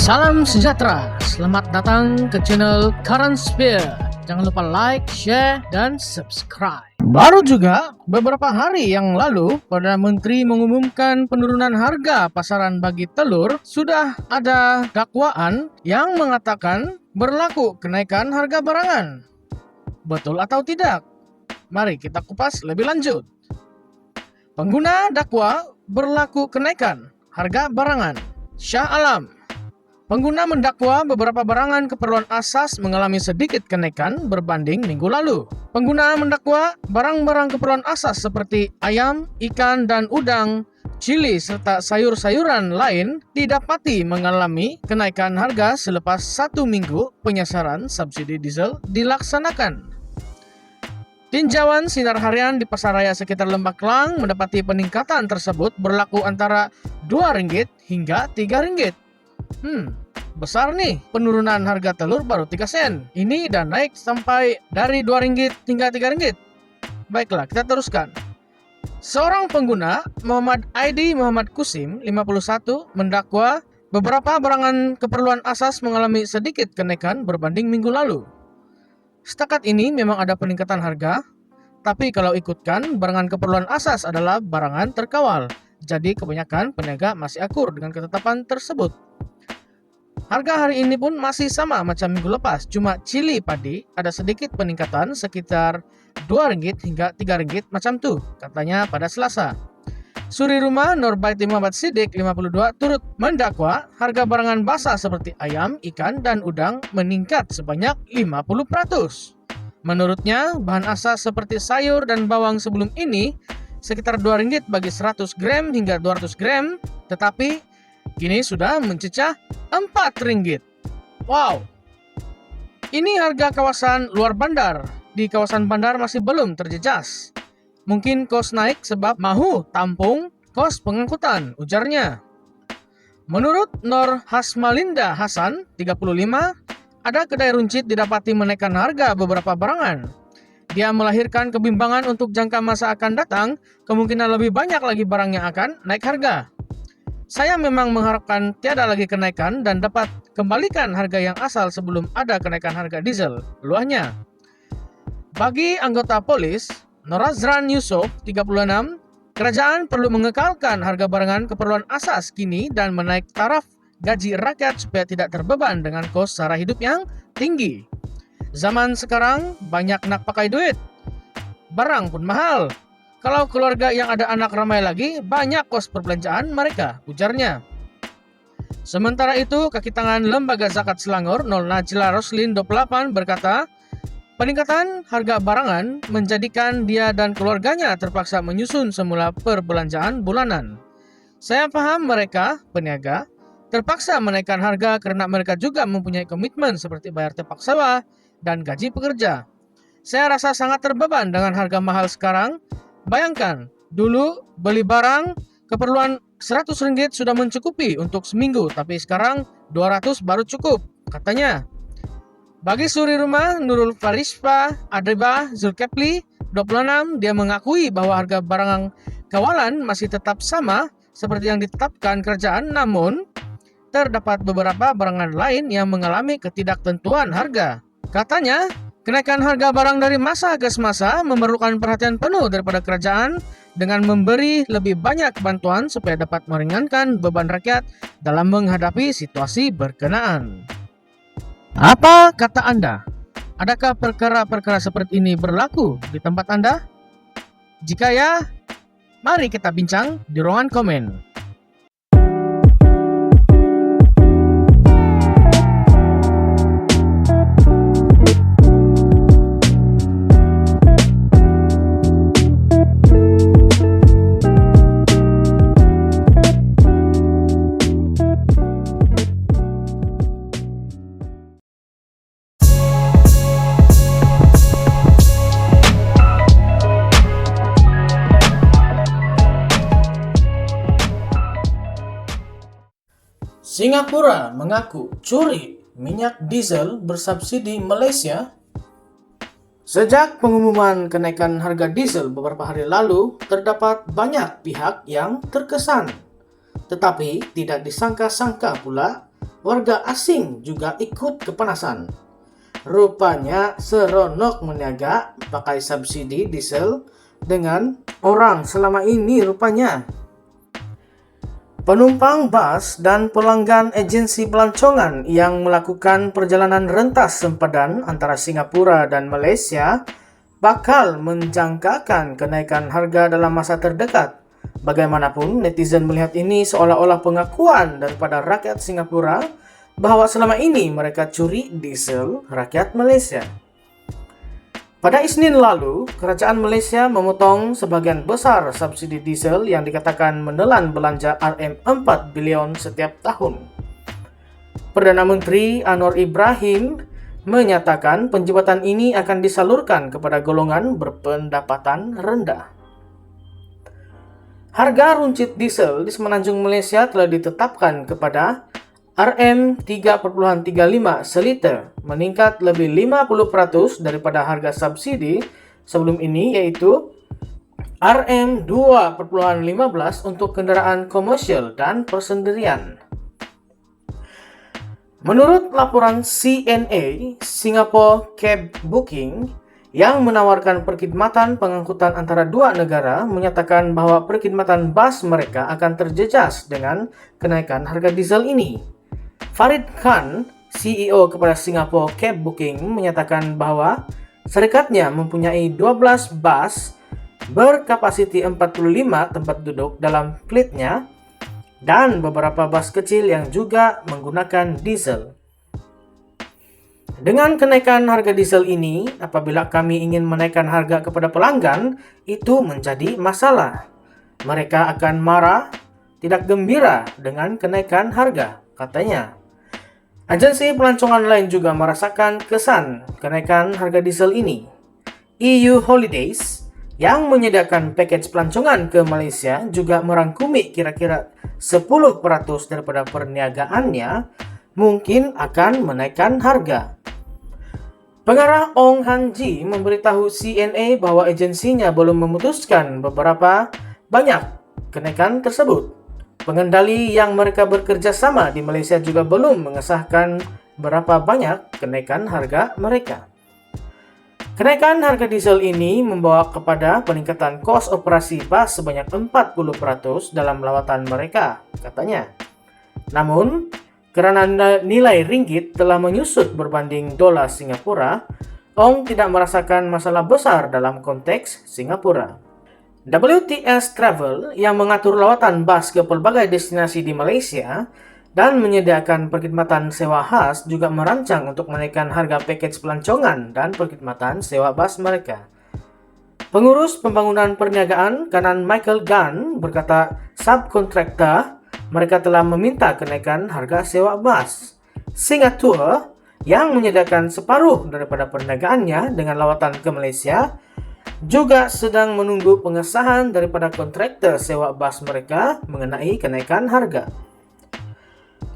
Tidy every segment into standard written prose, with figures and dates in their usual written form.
Salam sejahtera, selamat datang ke channel Current Sphere. Jangan lupa like, share, dan subscribe. Baru juga beberapa hari yang lalu, Perdana Menteri mengumumkan penurunan harga pasaran bagi telur. Sudah ada dakwaan yang mengatakan berlaku kenaikan harga barangan. Betul atau tidak? Mari kita kupas lebih lanjut. Pengguna dakwa berlaku kenaikan harga barangan. Shah Alam. Pengguna mendakwa beberapa barangan keperluan asas mengalami sedikit kenaikan berbanding minggu lalu. Pengguna mendakwa barang-barang keperluan asas seperti ayam, ikan, dan udang, cili, serta sayur-sayuran lain didapati mengalami kenaikan harga selepas 1 minggu penyasaran subsidi diesel dilaksanakan. Tinjauan sinar harian di pasaraya sekitar Lembah Klang mendapati peningkatan tersebut berlaku antara Rp2 hingga Rp3. Besar nih penurunan harga telur baru 3 sen. Ini dan naik sampai dari Rp2 hingga Rp3. Baiklah, kita teruskan. Seorang pengguna, Muhammad Aidi Muhammad Kusim, 51, mendakwa beberapa barangan keperluan asas mengalami sedikit kenaikan berbanding minggu lalu. Setakat ini memang ada peningkatan harga, tapi kalau ikutkan, barangan keperluan asas adalah barangan terkawal. Jadi kebanyakan peniaga masih akur dengan ketetapan tersebut. Harga hari ini pun masih sama macam minggu lepas, cuma cili padi ada sedikit peningkatan sekitar Rp2 hingga Rp3 macam tuh, katanya pada Selasa. Suri rumah Nurbaiti Muhammad Siddiq 52 turut mendakwa harga barangan basah seperti ayam, ikan, dan udang meningkat sebanyak 50%. Menurutnya, bahan asas seperti sayur dan bawang sebelum ini sekitar Rp2 bagi 100 gram hingga 200 gram, tetapi kini sudah mencecah Rp4. Wow! Ini harga kawasan luar bandar. Di kawasan bandar masih belum terjejas. Mungkin kos naik sebab mahu tampung kos pengangkutan, ujarnya. Menurut Nur Hasmalinda Hasan, 35, ada kedai runcit didapati menaikkan harga beberapa barangan. Dia melahirkan kebimbangan untuk jangka masa akan datang, kemungkinan lebih banyak lagi barang yang akan naik harga. Saya memang mengharapkan tiada lagi kenaikan dan dapat kembalikan harga yang asal sebelum ada kenaikan harga diesel, luahnya. Bagi anggota polis, Norazran Yusuf, 36, kerajaan perlu mengekalkan harga barangan keperluan asas kini dan menaik taraf gaji rakyat supaya tidak terbeban dengan kos sara hidup yang tinggi. Zaman sekarang banyak nak pakai duit, barang pun mahal. Kalau keluarga yang ada anak ramai lagi, banyak kos perbelanjaan mereka, ujarnya. Sementara itu, kaki tangan Lembaga Zakat Selangor, Nol Najla Roslin 28 berkata, peningkatan harga barangan menjadikan dia dan keluarganya terpaksa menyusun semula perbelanjaan bulanan. Saya paham mereka, peniaga, terpaksa menaikkan harga karena mereka juga mempunyai komitmen seperti bayar tepak sawah dan gaji pekerja. Saya rasa sangat terbeban dengan harga mahal sekarang. Bayangkan, dulu beli barang keperluan Rp100 sudah mencukupi untuk seminggu, tapi sekarang 200 baru cukup, katanya. Bagi suri rumah Nurul Farisfa Adeba Zulkepli 26, dia mengakui bahwa harga barang kawalan masih tetap sama seperti yang ditetapkan kerajaan, namun terdapat beberapa barangan lain yang mengalami ketidaktentuan harga. Katanya, kenaikan harga barang dari masa ke semasa memerlukan perhatian penuh daripada kerajaan dengan memberi lebih banyak bantuan supaya dapat meringankan beban rakyat dalam menghadapi situasi berkenaan. Apa kata Anda? Adakah perkara-perkara seperti ini berlaku di tempat Anda? Jika ya, mari kita bincang di ruangan komen. Singapura mengaku curi minyak diesel bersubsidi Malaysia. Sejak pengumuman kenaikan harga diesel beberapa hari lalu, terdapat banyak pihak yang terkesan. Tetapi tidak disangka-sangka pula, warga asing juga ikut kepanasan. Rupanya seronok meniaga pakai subsidi diesel dengan orang selama ini rupanya. Penumpang bus dan pelanggan agensi pelancongan yang melakukan perjalanan rentas sempadan antara Singapura dan Malaysia bakal menjangkakan kenaikan harga dalam masa terdekat. Bagaimanapun, netizen melihat ini seolah-olah pengakuan daripada rakyat Singapura bahwa selama ini mereka curi diesel rakyat Malaysia. Pada Isnin lalu, kerajaan Malaysia memotong sebagian besar subsidi diesel yang dikatakan menelan belanja RM4 bilion setiap tahun. Perdana Menteri Anwar Ibrahim menyatakan penjabatan ini akan disalurkan kepada golongan berpendapatan rendah. Harga runcit diesel di Semenanjung Malaysia telah ditetapkan kepada RM3.35 seliter, meningkat lebih 50% daripada harga subsidi sebelum ini, yaitu RM2.15 untuk kenderaan komersial dan persendirian. Menurut laporan CNA, Singapore Cab Booking yang menawarkan perkhidmatan pengangkutan antara dua negara menyatakan bahwa perkhidmatan bas mereka akan terjejas dengan kenaikan harga diesel ini. Farid Khan, CEO kepada Singapore Cab Booking, menyatakan bahwa serikatnya mempunyai 12 bus berkapasiti 45 tempat duduk dalam fleetnya dan beberapa bus kecil yang juga menggunakan diesel. Dengan kenaikan harga diesel ini, apabila kami ingin menaikkan harga kepada pelanggan, itu menjadi masalah. Mereka akan marah, tidak gembira dengan kenaikan harga, katanya. Agensi pelancongan lain juga merasakan kesan kenaikan harga diesel ini. EU Holidays yang menyediakan package pelancongan ke Malaysia juga merangkumi kira-kira 10% daripada perniagaannya mungkin akan menaikkan harga. Pengarah Ong Han Ji memberitahu CNA bahwa agensinya belum memutuskan beberapa banyak kenaikan tersebut. Pengendali yang mereka bekerja sama di Malaysia juga belum mengesahkan berapa banyak kenaikan harga mereka. Kenaikan harga diesel ini membawa kepada peningkatan kos operasi bas sebanyak 40% dalam lawatan mereka, katanya. Namun, karena nilai ringgit telah menyusut berbanding dolar Singapura, Ong tidak merasakan masalah besar dalam konteks Singapura. WTS Travel yang mengatur lawatan bas ke pelbagai destinasi di Malaysia dan menyediakan perkhidmatan sewa khas juga merancang untuk menaikkan harga package pelancongan dan perkhidmatan sewa bas mereka. Pengurus pembangunan perniagaan Kanan Michael Gunn berkata subkontraktor mereka telah meminta kenaikan harga sewa bas. Singapura yang menyediakan separuh daripada perniagaannya dengan lawatan ke Malaysia juga sedang menunggu pengesahan daripada kontraktor sewa bas mereka mengenai kenaikan harga.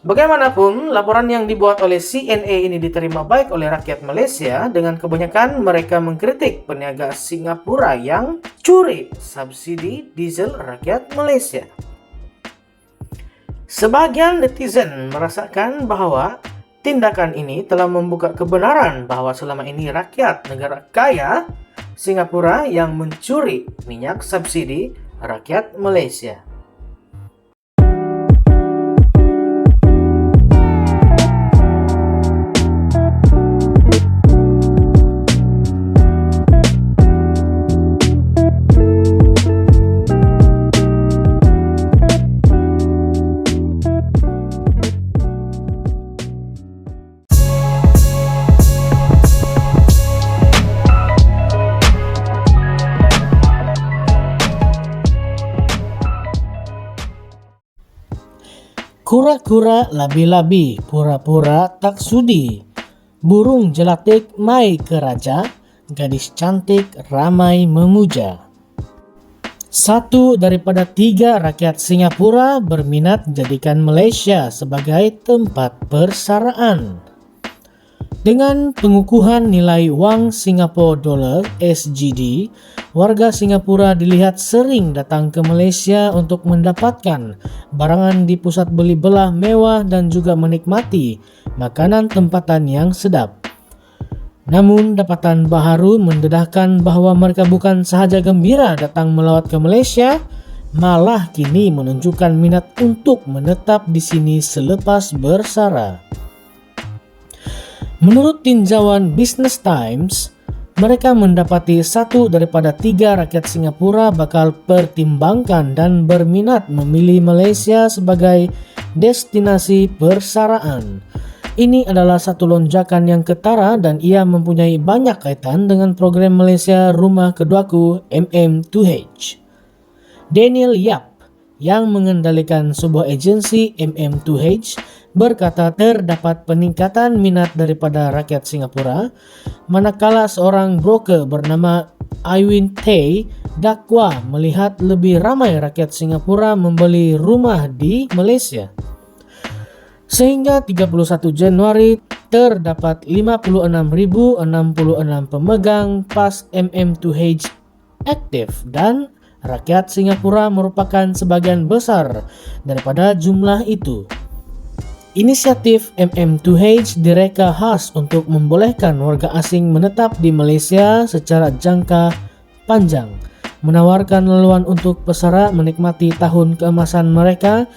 Bagaimanapun, laporan yang dibuat oleh CNA ini diterima baik oleh rakyat Malaysia dengan kebanyakan mereka mengkritik peniaga Singapura yang curi subsidi diesel rakyat Malaysia. Sebagian netizen merasakan bahwa tindakan ini telah membuka kebenaran bahwa selama ini rakyat negara kaya Singapura yang mencuri minyak subsidi rakyat Malaysia. Kura-kura labi-labi pura-pura tak sudi. Burung jelatik mai ke raja, gadis cantik ramai memuja. 1 daripada 3 rakyat Singapura berminat jadikan Malaysia sebagai tempat persaraan. Dengan pengukuhan nilai wang Singapore Dollar (SGD), warga Singapura dilihat sering datang ke Malaysia untuk mendapatkan barangan di pusat beli belah mewah dan juga menikmati makanan tempatan yang sedap. Namun, dapatan baharu mendedahkan bahawa mereka bukan sahaja gembira datang melawat ke Malaysia, malah kini menunjukkan minat untuk menetap di sini selepas bersara. Menurut tinjauan Business Times, mereka mendapati 1 daripada 3 rakyat Singapura bakal pertimbangkan dan berminat memilih Malaysia sebagai destinasi persaraan. Ini adalah satu lonjakan yang ketara dan ia mempunyai banyak kaitan dengan program Malaysia Rumah Keduaku MM2H. Daniel Yap yang mengendalikan sebuah agensi MM2H berkata terdapat peningkatan minat daripada rakyat Singapura, manakala seorang broker bernama Iwin Tay dakwa melihat lebih ramai rakyat Singapura membeli rumah di Malaysia. Sehingga 31 Januari terdapat 56,066 pemegang PAS MM2H aktif dan rakyat Singapura merupakan sebagian besar daripada jumlah itu. Inisiatif MM2H direka khas untuk membolehkan warga asing menetap di Malaysia secara jangka panjang, menawarkan laluan untuk pesara menikmati tahun keemasan mereka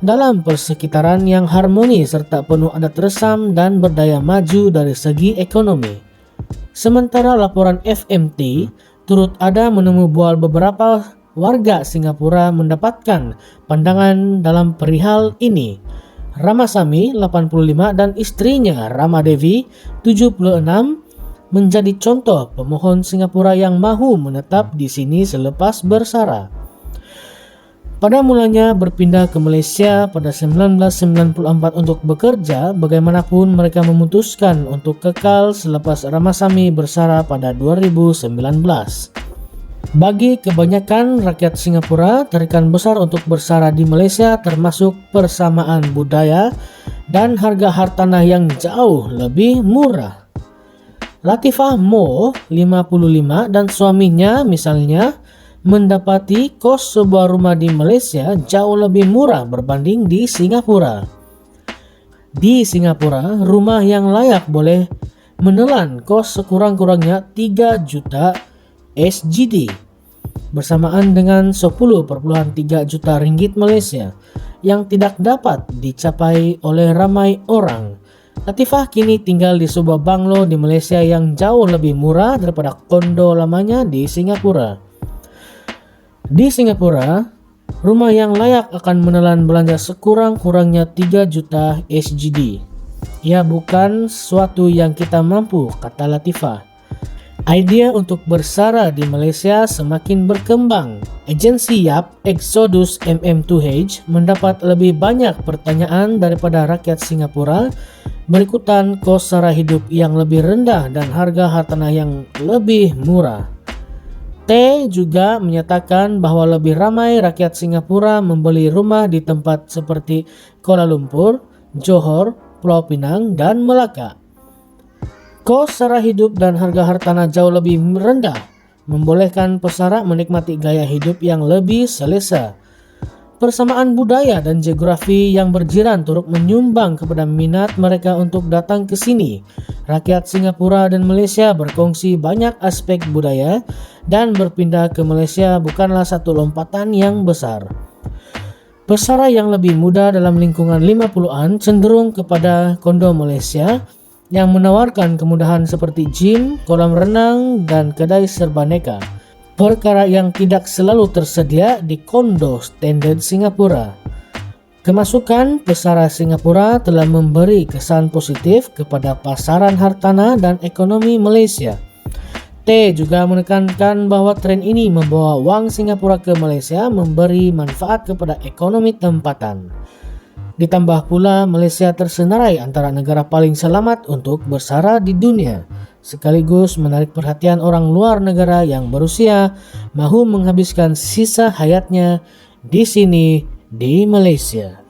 dalam persekitaran yang harmoni serta penuh adat resam dan berdaya maju dari segi ekonomi. Sementara laporan FMT turut ada menemu bual beberapa warga Singapura mendapatkan pandangan dalam perihal ini. Ramasamy 85 dan istrinya Ramadevi 76 menjadi contoh pemohon Singapura yang mahu menetap di sini selepas bersara. Pada mulanya berpindah ke Malaysia pada 1994 untuk bekerja, bagaimanapun mereka memutuskan untuk kekal selepas Ramasamy bersara pada 2019. Bagi kebanyakan rakyat Singapura, tarikan besar untuk bersara di Malaysia termasuk persamaan budaya dan harga hartanah yang jauh lebih murah. Latifah Mo, 55 dan suaminya misalnya mendapati kos sebuah rumah di Malaysia jauh lebih murah berbanding di Singapura. Di Singapura, rumah yang layak boleh menelan kos sekurang-kurangnya 3 juta SGD bersamaan dengan 10,3 juta ringgit Malaysia yang tidak dapat dicapai oleh ramai orang. Latifah kini tinggal di sebuah banglo di Malaysia yang jauh lebih murah daripada kondo lamanya di Singapura. Di Singapura, rumah yang layak akan menelan belanja sekurang-kurangnya 3 juta SGD. Ia bukan sesuatu yang kita mampu, kata Latifah. Idea untuk bersara di Malaysia semakin berkembang. Agensi Yap, Exodus MM2H mendapat lebih banyak pertanyaan daripada rakyat Singapura berikutan kos sara hidup yang lebih rendah dan harga hartanah yang lebih murah. T juga menyatakan bahwa lebih ramai rakyat Singapura membeli rumah di tempat seperti Kuala Lumpur, Johor, Pulau Pinang, dan Melaka. Kos sara hidup dan harga hartanah jauh lebih rendah membolehkan pesara menikmati gaya hidup yang lebih selesa. Persamaan budaya dan geografi yang berjiran turut menyumbang kepada minat mereka untuk datang ke sini. Rakyat Singapura dan Malaysia berkongsi banyak aspek budaya dan berpindah ke Malaysia bukanlah satu lompatan yang besar. Pesara yang lebih muda dalam lingkungan 50-an cenderung kepada kondo Malaysia yang menawarkan kemudahan seperti gym, kolam renang, dan kedai serbaneka. Perkara yang tidak selalu tersedia di kondo standard Singapura. Kemasukan pesara Singapura telah memberi kesan positif kepada pasaran hartanah dan ekonomi Malaysia. T juga menekankan bahwa tren ini membawa wang Singapura ke Malaysia memberi manfaat kepada ekonomi tempatan. Ditambah pula Malaysia tersenarai antara negara paling selamat untuk bersara di dunia, sekaligus menarik perhatian orang luar negara yang berusia mahu menghabiskan sisa hayatnya di sini di Malaysia.